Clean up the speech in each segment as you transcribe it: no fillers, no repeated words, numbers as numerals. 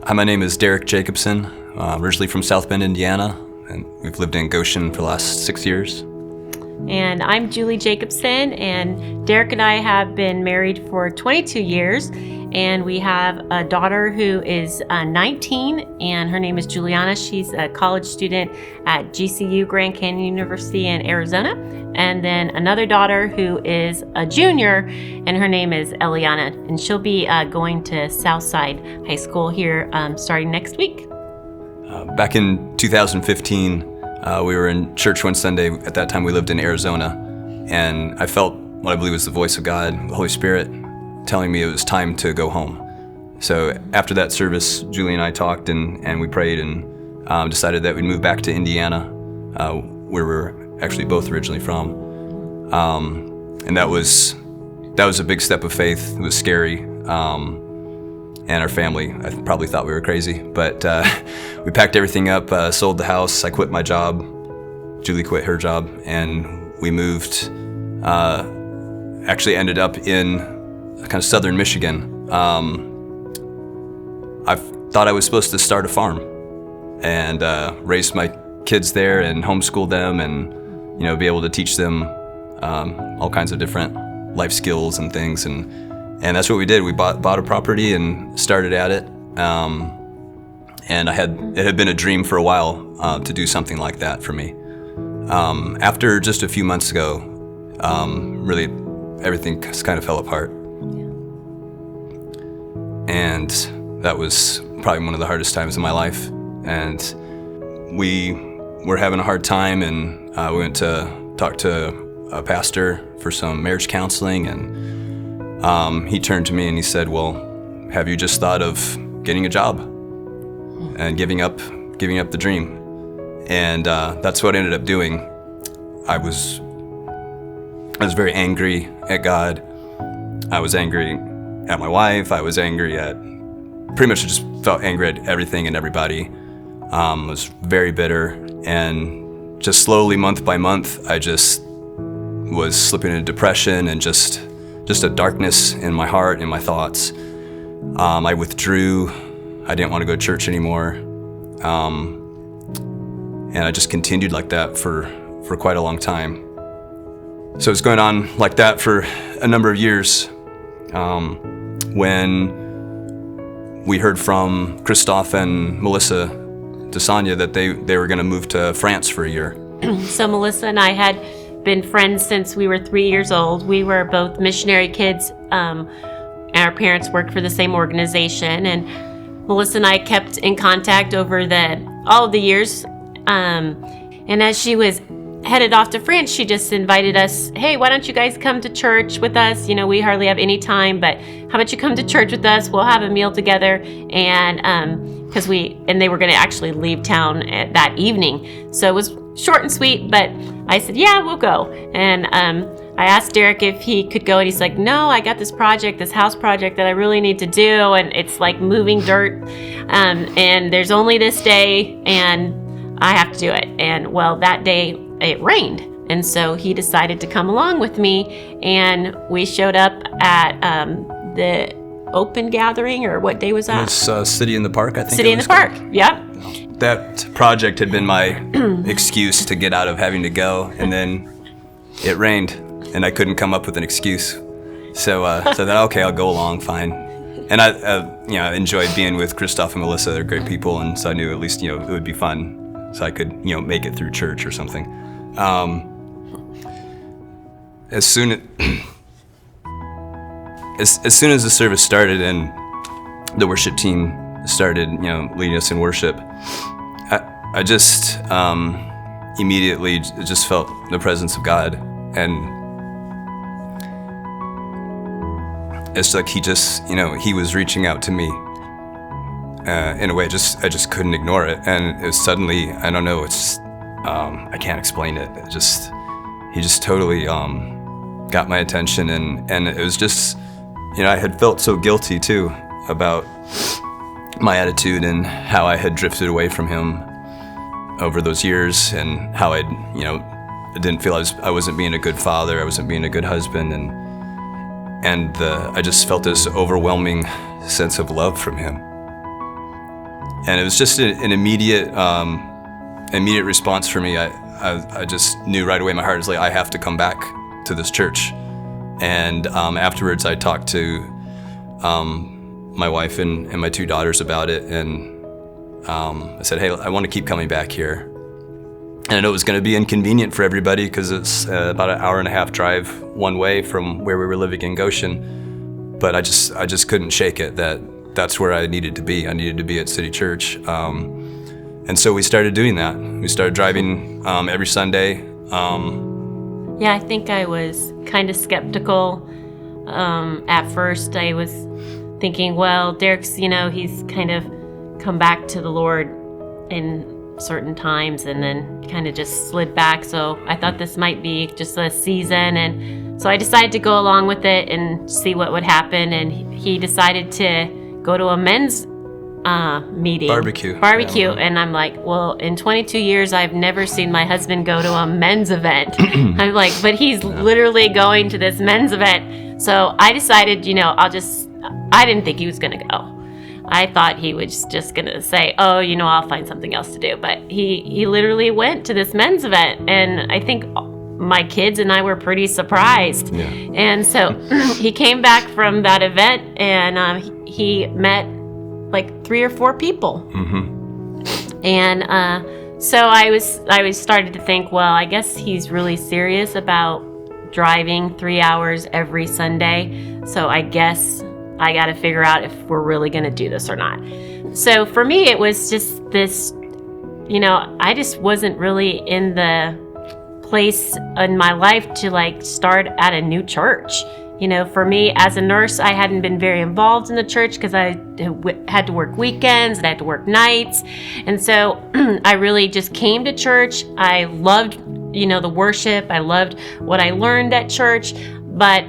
Hi, my name is Julie Jacobsen. I'm originally from South Bend, Indiana, and we've lived in Goshen for the last 6 years. And I'm Julie Jacobsen, and Derek and I have been married for 22 years, and we have a daughter who is 19, and her name is Juliana. She's a college student at GCU, Grand Canyon University in Arizona, and then another daughter who is a junior, and her name is Eliana, and she'll be going to Southside High School here starting next week. Back in 2015, we were in church one Sunday. At that time, we lived in Arizona, and I felt what I believe was the voice of God, the Holy Spirit, telling me it was time to go home. So after that service, Julie and I talked, and we prayed, and decided that we'd move back to Indiana, where we're actually both originally from. And that was a big step of faith. It was scary. And our family, I probably thought we were crazy, but we packed everything up, sold the house, I quit my job, Julie quit her job, and we moved, actually ended up in kind of southern Michigan. I thought I was supposed to start a farm and raise my kids there and homeschool them and, be able to teach them all kinds of different life skills and things. And that's what we did. We bought a property and started at it. And it had been a dream for a while to do something like that for me. After just a few months ago, really everything kind of fell apart. And that was probably one of the hardest times in my life. And we were having a hard time, and we went to talk to a pastor for some marriage counseling, and he turned to me and he said, "Well, have you just thought of getting a job and giving up the dream?" And that's what I ended up doing. I was very angry at God. I was angry at my wife. I was angry at, pretty much just felt angry at everything and everybody. Was very bitter, and just slowly, month by month, I just was slipping into depression and just a darkness in my heart and my thoughts. I withdrew. I didn't want to go to church anymore. And I just continued like that for quite a long time. So it was going on like that for a number of years. When we heard from Christophe and Melissa DeSanya that they were going to move to France for a year. So Melissa and I had been friends since we were 3 years old. We were both missionary kids. Our parents worked for the same organization, and Melissa and I kept in contact over all of the years. And as she was headed off to France, she just invited us, "Hey, why don't you guys come to church with us? We hardly have any time, but how about you come to church with us? We'll have a meal together." And they were going to actually leave town that evening. So it was short and sweet, but I said, "Yeah, we'll go." And I asked Derek if he could go, and he's like, "No, I got this house project that I really need to do, and it's like moving dirt, and there's only this day, and I have to do it." And well, that day it rained, and so he decided to come along with me, and we showed up at the open gathering, or what day was that? It was City in the Park, I think. City in the Park, yep. That project had been my excuse to get out of having to go, and then it rained, and I couldn't come up with an excuse. So then, okay, I'll go along, fine. And I enjoyed being with Christophe and Melissa. They're great people, and so I knew at least it would be fun, so I could make it through church or something. As soon as the service started and the worship team started, leading us in worship, I just immediately just felt the presence of God, and it's like he just, he was reaching out to me in a way. I just couldn't ignore it, and it was suddenly, I don't know, it's I can't explain it. He just totally got my attention, and it was just, I had felt so guilty too about my attitude and how I had drifted away from him over those years, and how I didn't feel I wasn't being a good father, I wasn't being a good husband, and I just felt this overwhelming sense of love from him. And it was just an immediate response for me. I just knew right away in my heart, it was like, I have to come back to this church. And afterwards, I talked to my wife and my 2 daughters about it, and I said, hey, I want to keep coming back here. And I know it was going to be inconvenient for everybody because it's about an 1.5 hour drive one way from where we were living in Goshen. But I just couldn't shake it that's where I needed to be. I needed to be at City Church. And so we started doing that. We started driving every Sunday. Yeah, I think I was kind of skeptical at first. I was thinking, well, Derek's, he's kind of come back to the Lord in certain times and then kind of just slid back. So I thought this might be just a season. And so I decided to go along with it and see what would happen. And he decided to go to a men's meeting. Barbecue. Yeah. And I'm like, well, in 22 years, I've never seen my husband go to a men's event. I'm like, but he's literally going to this men's event. So I decided, I didn't think he was going to go. I thought he was just going to say, oh, I'll find something else to do. But he literally went to this men's event. And I think my kids and I were pretty surprised. Yeah. And so he came back from that event and he met like 3 or 4 people. Mm-hmm. And so I was started to think, well, I guess he's really serious about driving 3 hours every Sunday. So I guess I got to figure out if we're really going to do this or not. So for me, it was just this, I just wasn't really in the place in my life to start at a new church. For me as a nurse, I hadn't been very involved in the church because I had to work weekends and I had to work nights. And so I really just came to church. I loved, the worship. I loved what I learned at church, but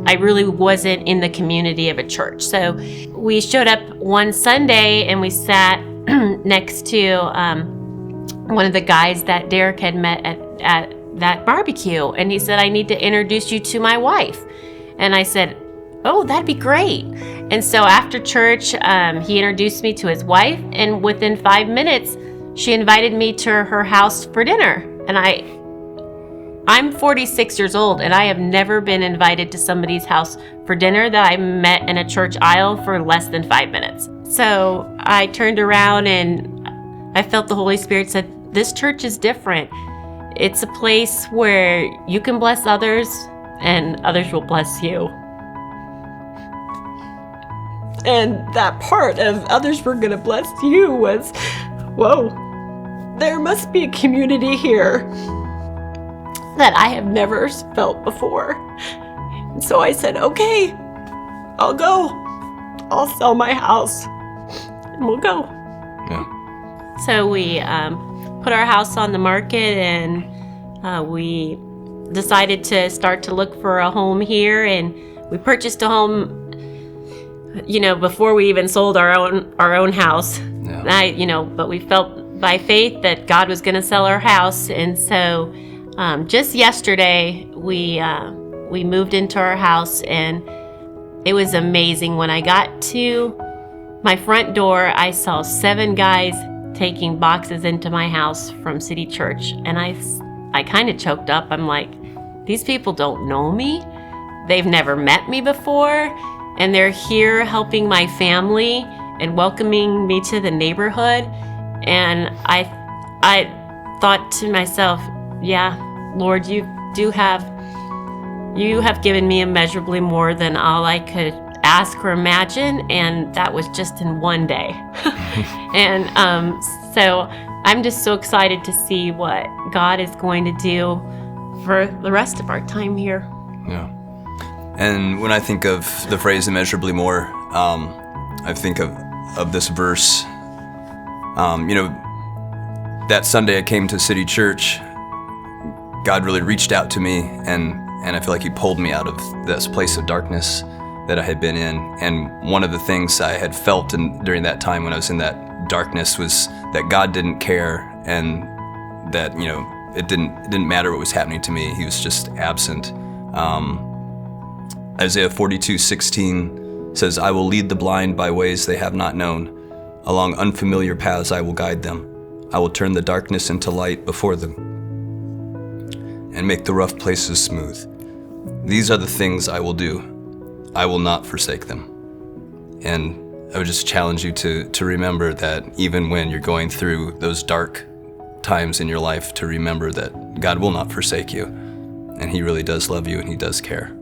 I really wasn't in the community of a church. So we showed up one Sunday and we sat next to one of the guys that Derek had met at that barbecue. And he said, I need to introduce you to my wife. And I said, oh, that'd be great. And so after church, he introduced me to his wife. And within 5 minutes, she invited me to her house for dinner. And I'm 46 years old, and I have never been invited to somebody's house for dinner that I met in a church aisle for less than 5 minutes. So I turned around and I felt the Holy Spirit said, this church is different. It's a place where you can bless others and others will bless you. And that part of others were going to bless you was, whoa, there must be a community here that I have never felt before. And so I said, okay, I'll go. I'll sell my house and we'll go. Yeah. So we put our house on the market and we decided to start to look for a home here, and we purchased a home, before we even sold our own house. Yeah. But we felt by faith that God was going to sell our house. And so just yesterday, we moved into our house, and it was amazing. When I got to my front door, I saw 7 guys taking boxes into my house from City Church, and I kind of choked up. I'm like, these people don't know me. They've never met me before, and they're here helping my family and welcoming me to the neighborhood. And I thought to myself, yeah, Lord, you have given me immeasurably more than all I could ask or imagine, and that was just in one day. And so I'm just so excited to see what God is going to do for the rest of our time here. Yeah. And when I think of the phrase immeasurably more, I think of this verse. That Sunday I came to City Church, God really reached out to me, and I feel like he pulled me out of this place of darkness that I had been in. And one of the things I had felt during that time when I was in that darkness was that God didn't care, and that, it didn't matter what was happening to me. He was just absent. Isaiah 42:16 says, I will lead the blind by ways they have not known. Along unfamiliar paths I will guide them. I will turn the darkness into light before them and make the rough places smooth. These are the things I will do. I will not forsake them. And I would just challenge you to remember that even when you're going through those dark times in your life, to remember that God will not forsake you, and He really does love you and He does care.